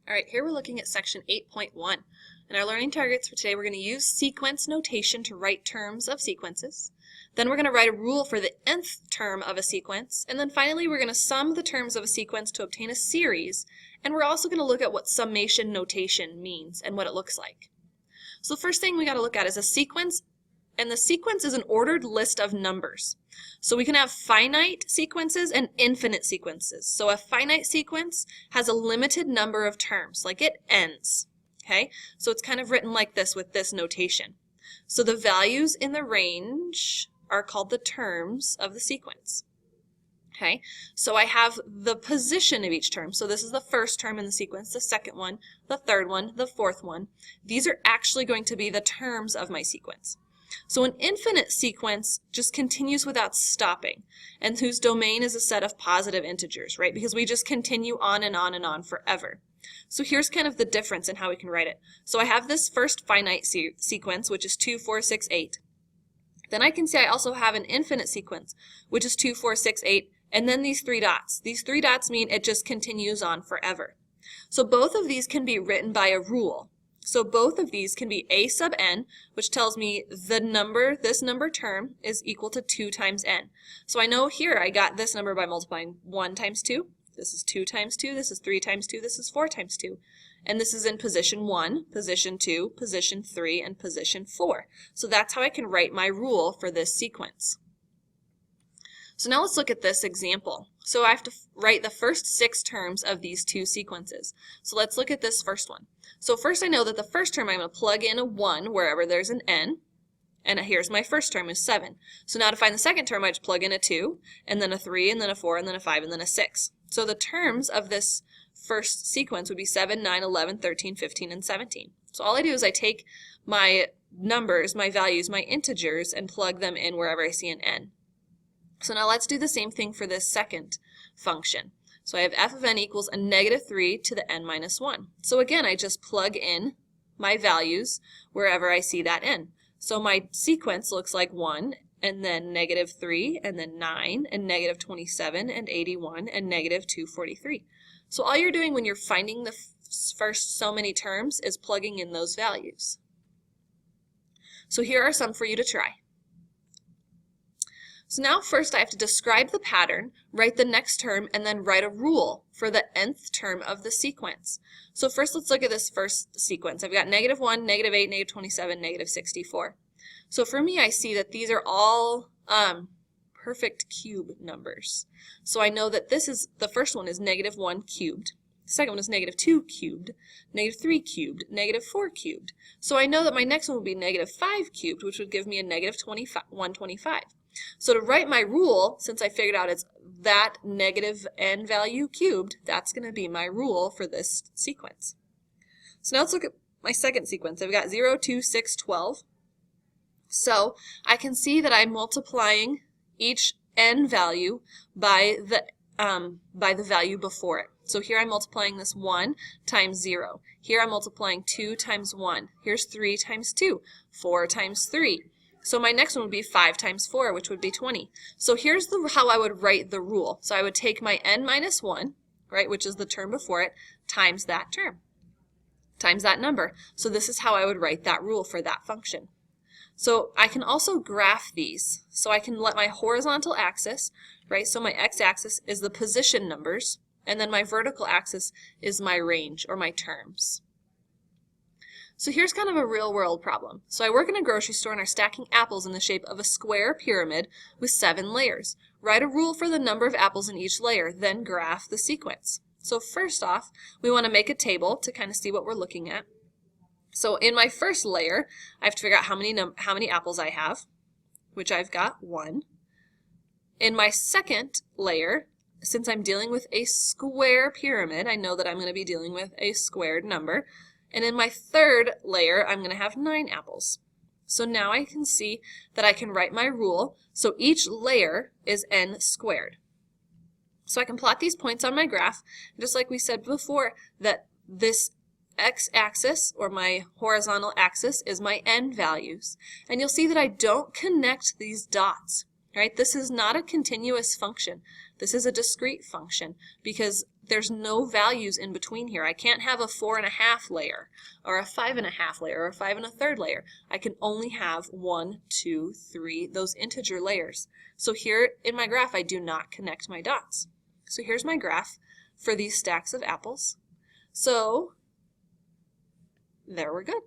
All right, here we're looking at section 8.1. In our learning targets for today, we're going to use sequence notation to write terms of sequences. Then we're going to write a rule for the nth term of a sequence. And then finally, we're going to sum the terms of a sequence to obtain a series. And we're also going to look at what summation notation means and what it looks like. So the first thing we got to look at is a sequence. And the sequence is an ordered list of numbers. So we can have finite sequences and infinite sequences. So a finite sequence has a limited number of terms, like it ends. Okay, so it's kind of written like this with this notation. So the values in the range are called the terms of the sequence. Okay, so I have the position of each term. So this is the first term in the sequence, the second one, the third one, the fourth one. These are actually going to be the terms of my sequence. So an infinite sequence just continues without stopping, and whose domain is a set of positive integers, right? Because we just continue on and on and on forever. So here's kind of the difference in how we can write it. So I have this first finite sequence, which is 2, 4, 6, 8. Then I can say I also have an infinite sequence, which is 2, 4, 6, 8, and then these three dots. These three dots mean it just continues on forever. So both of these can be written by a rule. So both of these can be a sub n, which tells me the number, this number term, is equal to 2 times n. So I know here I got this number by multiplying 1 times 2. This is 2 times 2. This is 3 times 2. This is 4 times 2. And this is in position 1, position 2, position 3, and position 4. So that's how I can write my rule for this sequence. So now let's look at this example. So I have to write the first 6 terms of these two sequences. So let's look at this first one. So first I know that the first term I'm going to plug in a 1 wherever there's an n, and here's my first term is 7. So now to find the second term I just plug in a 2, and then a 3, and then a 4, and then a 5, and then a 6. So the terms of this first sequence would be 7, 9, 11, 13, 15, and 17. So all I do is I take my numbers, my values, my integers, and plug them in wherever I see an n. So now let's do the same thing for this second function. So I have f of n equals a negative 3 to the n minus 1. So again, I just plug in my values wherever I see that n. So my sequence looks like 1, and then negative 3, and then 9, and negative 27, and 81, and negative 243. So all you're doing when you're finding the first so many terms is plugging in those values. So here are some for you to try. So now first I have to describe the pattern, write the next term, and then write a rule for the nth term of the sequence. So first let's look at this first sequence. I've got negative 1, negative 8, negative 27, negative 64. So for me I see that these are all perfect cube numbers. So I know that this is, the first one is negative 1 cubed. The second one is negative 2 cubed, negative 3 cubed, negative 4 cubed. So I know that my next one will be negative 5 cubed, which would give me a negative 125. So to write my rule, since I figured out it's that negative n value cubed, that's going to be my rule for this sequence. So now let's look at my second sequence. I've got 0, 2, 6, 12. So I can see that I'm multiplying each n value by the value before it. So here I'm multiplying this 1 times 0. Here I'm multiplying 2 times 1. Here's 3 times 2, 4 times 3. So my next one would be 5 times 4, which would be 20. So here's how I would write the rule. So I would take my n minus 1, right, which is the term before it, times that term, times that number. So this is how I would write that rule for that function. So I can also graph these. So I can let my horizontal axis, right, so my x-axis is the position numbers, and then my vertical axis is my range or my terms. So here's kind of a real-world problem. So I work in a grocery store and are stacking apples in the shape of a square pyramid with 7 layers. Write a rule for the number of apples in each layer, then graph the sequence. So first off, we want to make a table to kind of see what we're looking at. So in my first layer, I have to figure out how many apples I have, which I've got 1. In my second layer, since I'm dealing with a square pyramid, I know that I'm going to be dealing with a squared number. And in my third layer, I'm going to have 9 apples. So now I can see that I can write my rule. So each layer is n squared. So I can plot these points on my graph, just like we said before, that this x-axis, or my horizontal axis, is my n values. And you'll see that I don't connect these dots. Right? This is not a continuous function. This is a discrete function because there's no values in between here. I can't have a 4.5 layer or a 5.5 layer or a 5 1/3 layer. I can only have 1, 2, 3, those integer layers. So here in my graph, I do not connect my dots. So here's my graph for these stacks of apples. So there we're good.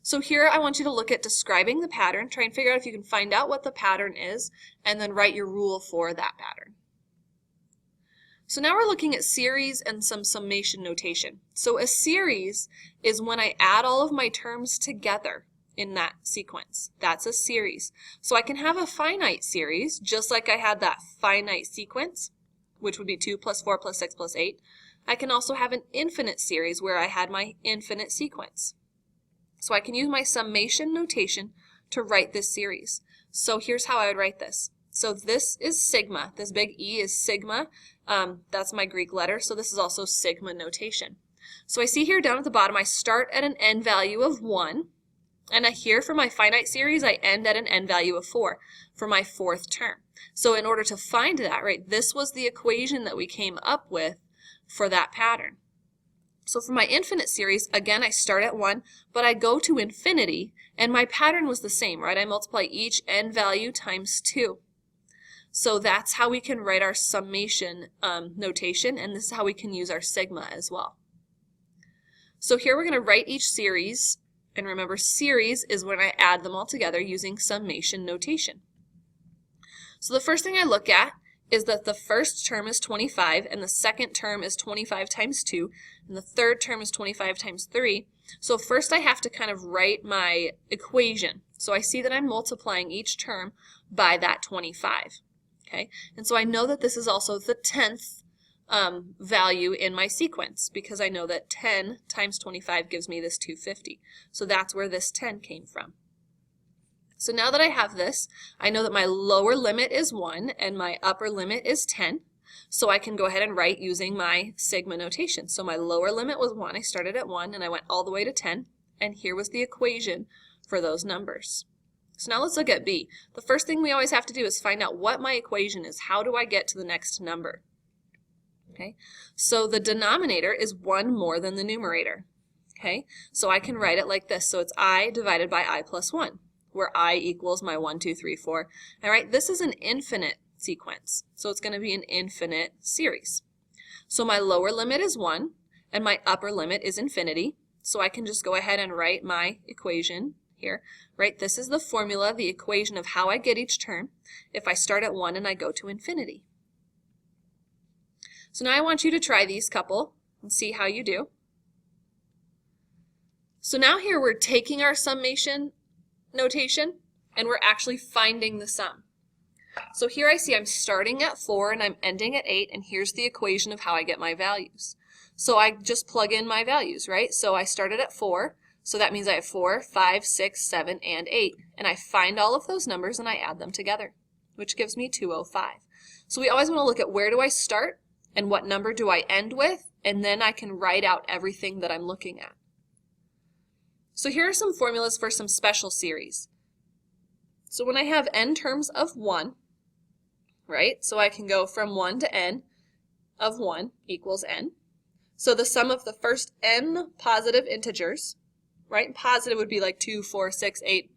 So here I want you to look at describing the pattern, try and figure out if you can find out what the pattern is, and then write your rule for that pattern. So now we're looking at series and some summation notation. So a series is when I add all of my terms together in that sequence. That's a series. So I can have a finite series, just like I had that finite sequence, which would be 2 plus 4 plus 6 plus 8. I can also have an infinite series where I had my infinite sequence. So I can use my summation notation to write this series. So here's how I would write this. So this is sigma. This big E is sigma. That's my Greek letter. So this is also sigma notation. So I see here down at the bottom, I start at an n value of 1. And here for my finite series, I end at an n value of 4 for my fourth term. So in order to find that, right, this was the equation that we came up with for that pattern. So for my infinite series, again, I start at 1, but I go to infinity, and my pattern was the same, right? I multiply each n value times 2. So that's how we can write our summation notation, and this is how we can use our sigma as well. So here we're going to write each series, and remember, series is when I add them all together using summation notation. So the first thing I look at is that the first term is 25, and the second term is 25 times 2, and the third term is 25 times 3. So first I have to kind of write my equation. So I see that I'm multiplying each term by that 25. Okay, and so I know that this is also the 10th value in my sequence, because I know that 10 times 25 gives me this 250. So that's where this 10 came from. So now that I have this, I know that my lower limit is 1 and my upper limit is 10. So I can go ahead and write using my sigma notation. So my lower limit was 1. I started at 1 and I went all the way to 10. And here was the equation for those numbers. So now let's look at B. The first thing we always have to do is find out what my equation is. How do I get to the next number? Okay, so the denominator is 1 more than the numerator. Okay, so I can write it like this. So it's I divided by I plus 1. Where I equals my 1, 2, 3, 4. All right, this is an infinite sequence, so it's going to be an infinite series. So my lower limit is 1, and my upper limit is infinity, so I can just go ahead and write my equation here. Right, this is the formula, the equation of how I get each term if I start at 1 and I go to infinity. So now I want you to try these couple and see how you do. So now here we're taking our summation notation and we're actually finding the sum. So here I see I'm starting at 4 and I'm ending at 8, and here's the equation of how I get my values. So I just plug in my values, right? So I started at 4, so that means I have 4, 5, 6, 7, and 8. And I find all of those numbers and I add them together, which gives me 205. So we always want to look at where do I start and what number do I end with, and then I can write out everything that I'm looking at. So here are some formulas for some special series. So when I have n terms of 1, right, so I can go from 1 to n of 1 equals n. So the sum of the first n positive integers, right, positive would be like 2, 4, 6, 8,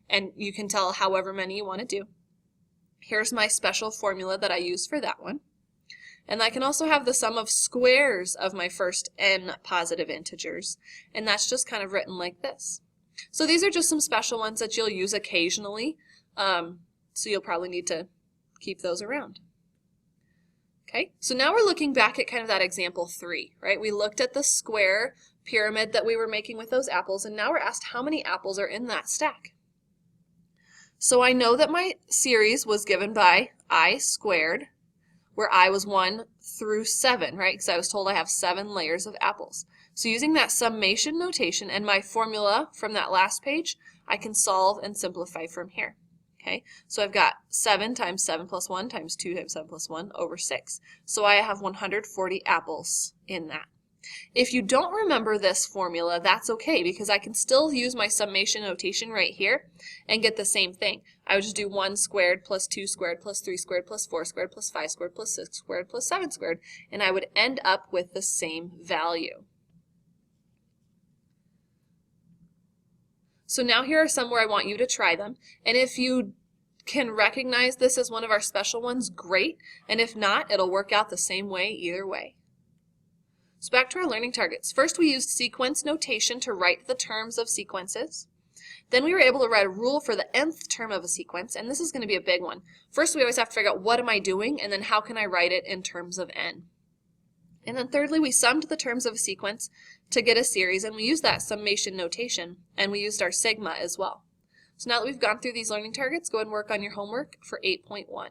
and you can tell however many you want to do. Here's my special formula that I use for that one. And I can also have the sum of squares of my first n positive integers, and that's just kind of written like this. So these are just some special ones that you'll use occasionally, so you'll probably need to keep those around. Okay, so now we're looking back at kind of that example 3, right? We looked at the square pyramid that we were making with those apples, and now we're asked how many apples are in that stack. So I know that my series was given by I squared, where I was 1 through 7, right? Because I was told I have 7 layers of apples. So using that summation notation and my formula from that last page, I can solve and simplify from here. Okay, so I've got 7 times 7 plus 1 times 2 times 7 plus 1 over 6. So I have 140 apples in that. If you don't remember this formula, that's okay, because I can still use my summation notation right here and get the same thing. I would just do 1 squared plus 2 squared plus 3 squared plus 4 squared plus 5 squared plus 6 squared plus 7 squared, and I would end up with the same value. So now here are some where I want you to try them, and if you can recognize this as one of our special ones, great, and if not, it'll work out the same way either way. So back to our learning targets. First, we used sequence notation to write the terms of sequences. Then we were able to write a rule for the nth term of a sequence, and this is going to be a big one. First, we always have to figure out what am I doing, and then how can I write it in terms of n. And then thirdly, we summed the terms of a sequence to get a series, and we used that summation notation, and we used our sigma as well. So now that we've gone through these learning targets, go ahead and work on your homework for 8.1.